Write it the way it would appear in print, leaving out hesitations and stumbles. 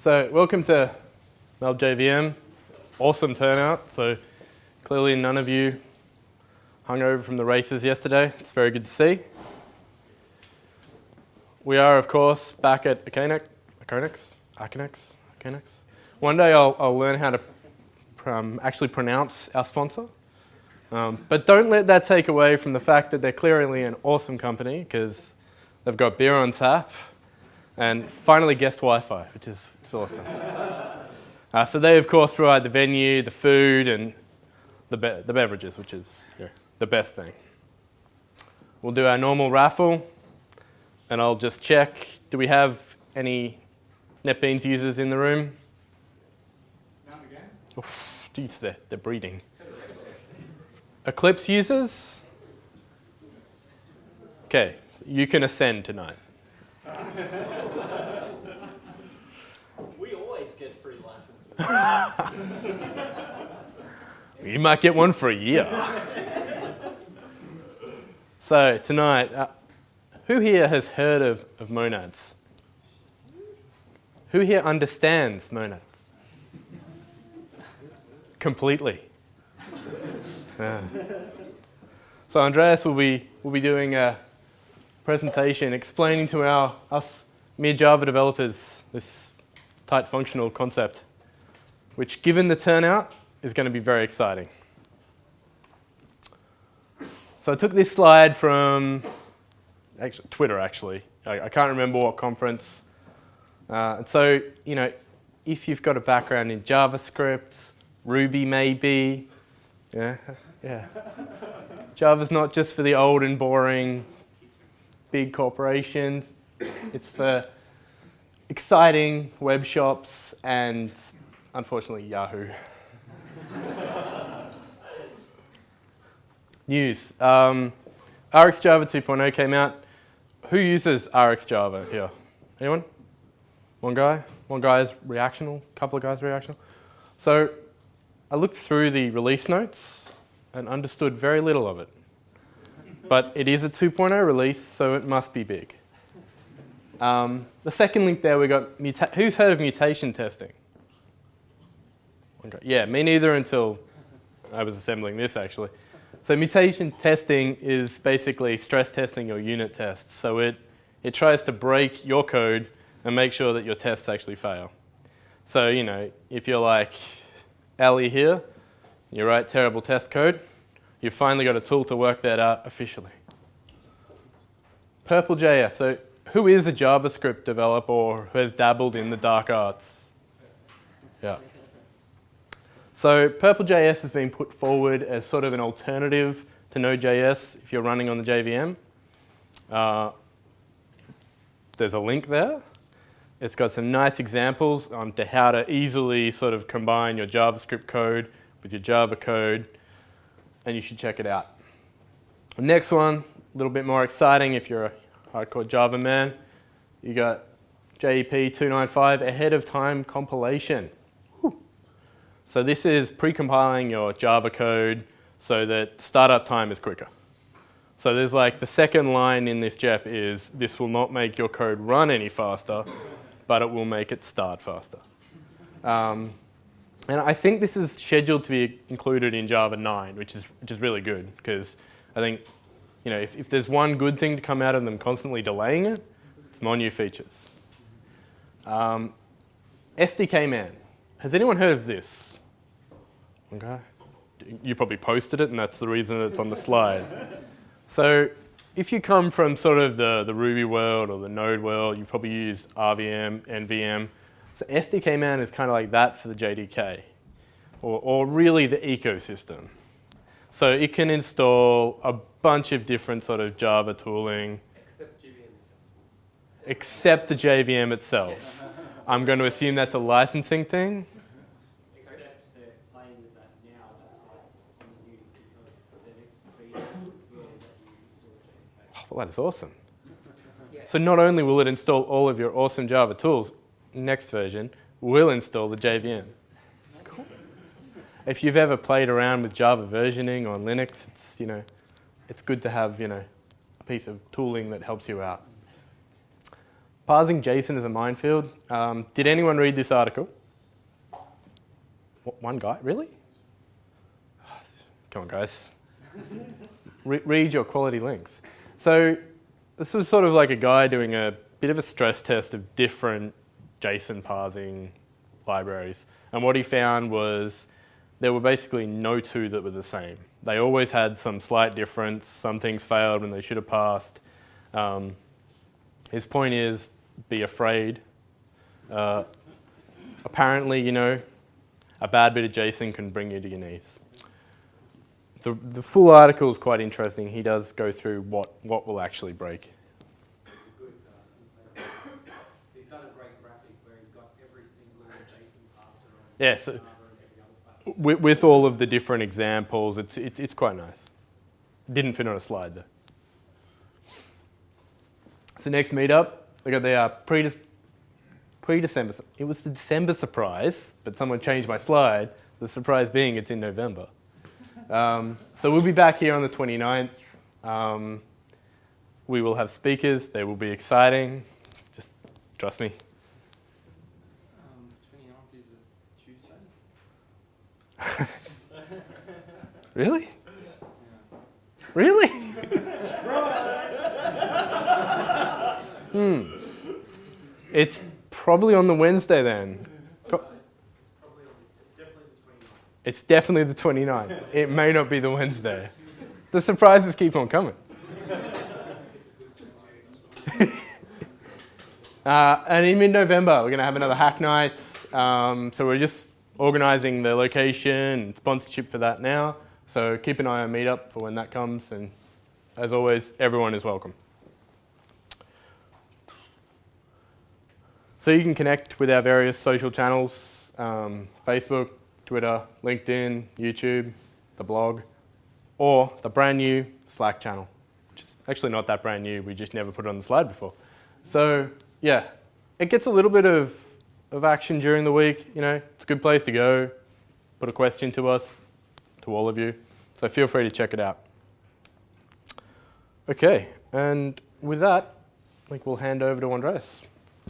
So welcome to MelbJVM. Awesome turnout. So clearly none of you hung over from the races yesterday. It's very good to see. We are, of course, back at Aconex. One day I'll learn how to actually pronounce our sponsor. But don't let that take away from the fact that they're clearly an awesome company because they've got beer on tap and finally guest Wi-Fi, which is awesome. So they, of course, provide the venue, the food, and the beverages, which is the best thing. We'll do our normal raffle, and I'll just check. Do we have any NetBeans users in the room? None again? Oof, geez, they're breeding. Eclipse users? Okay, you can ascend tonight. We always get free licenses. You might get one for a year. So tonight, who here has heard of Monads? Who here understands Monads? Completely. So Andreas will be doing a presentation explaining to us mere Java developers this tight functional concept, which, given the turnout, is going to be very exciting. So I took this slide from Twitter, actually. I can't remember what conference. And so, if you've got a background in JavaScript, Ruby maybe, yeah. Java's not just for the old and boring big corporations. It's for exciting web shops and, unfortunately, Yahoo. News. RxJava 2.0 came out. Who uses RxJava here? Anyone? One guy? One guy is reactional? A couple of guys reactional? So I looked through the release notes and understood very little of it. But it is a 2.0 release, so it must be big. The second link there, we got, who's heard of mutation testing? Okay. Yeah, me neither until I was assembling this, actually. So mutation testing is basically stress testing your unit tests. So it tries to break your code and make sure that your tests actually fail. So, if you're like Ali here, you write terrible test code, you've finally got a tool to work that out officially. Purple.js. So who is a JavaScript developer or who has dabbled in the dark arts? Yeah. So Purple.js has been put forward as sort of an alternative to Node.js if you're running on the JVM. There's a link there. It's got some nice examples on to how to easily sort of combine your JavaScript code with your Java code, and you should check it out. The next one, a little bit more exciting if you're a hardcore Java man. You got JEP 295 ahead of time compilation. Whew. So this is pre-compiling your Java code so that startup time is quicker. So there's like the second line in this JEP is this will not make your code run any faster, but it will make it start faster. And I think this is scheduled to be included in Java 9, which is really good because I think if there's one good thing to come out of them constantly delaying it, it's more new features. SDK Man. Has anyone heard of this? Okay. You probably posted it, and that's the reason it's on the slide. So if you come from sort of the Ruby world or the Node world, you've probably used RVM, NVM. So SDK Man is kind of like that for the JDK, or really the ecosystem. So it can install a bunch of different sort of Java tooling. Except JVM itself. Except the JVM itself. I'm going to assume that's a licensing thing. Except they're playing with that now, that's why it's on the news, because the next beta will let you install JDK. Well, that is awesome. So not only will it install all of your awesome Java tools, next version will install the JVM. Cool. If you've ever played around with Java versioning on Linux, it's good to have a piece of tooling that helps you out. Parsing JSON is a minefield. Did anyone read this article? One guy? Really? Come on, guys. Read your quality links. So this was sort of like a guy doing a bit of a stress test of different JSON parsing libraries. And what he found was there were basically no two that were the same. They always had some slight difference. Some things failed when they should have passed. His point is, be afraid. Apparently, you know, a bad bit of JSON can bring you to your knees. The full article is quite interesting. He does go through what will actually break. It's a good, he's done a great graphic where he's got every single JSON parser on Yeah, so Java and every other platform. with all of the different examples, it's quite nice. Didn't fit on a slide though. So next meetup, we got the pre-December. It was the December surprise, but someone changed my slide. The surprise being it's in November. So we'll be back here on the 29th. We will have speakers. They will be exciting. Just trust me. 29th is a Tuesday. Really? Yeah. Really? It's probably on the Wednesday then. It's definitely the 29th. It may not be the Wednesday. The surprises keep on coming. And in mid-November, we're going to have another Hack Nights. So we're just organising the location and sponsorship for that now. So keep an eye on Meetup for when that comes. And as always, everyone is welcome. So you can connect with our various social channels, Facebook, Twitter, LinkedIn, YouTube, the blog, or the brand new Slack channel, which is actually not that brand new. We just never put it on the slide before. So yeah, it gets a little bit of action during the week. You know, it's a good place to go, put a question to us, to all of you. So feel free to check it out. Okay, and with that, I think we'll hand over to Andres.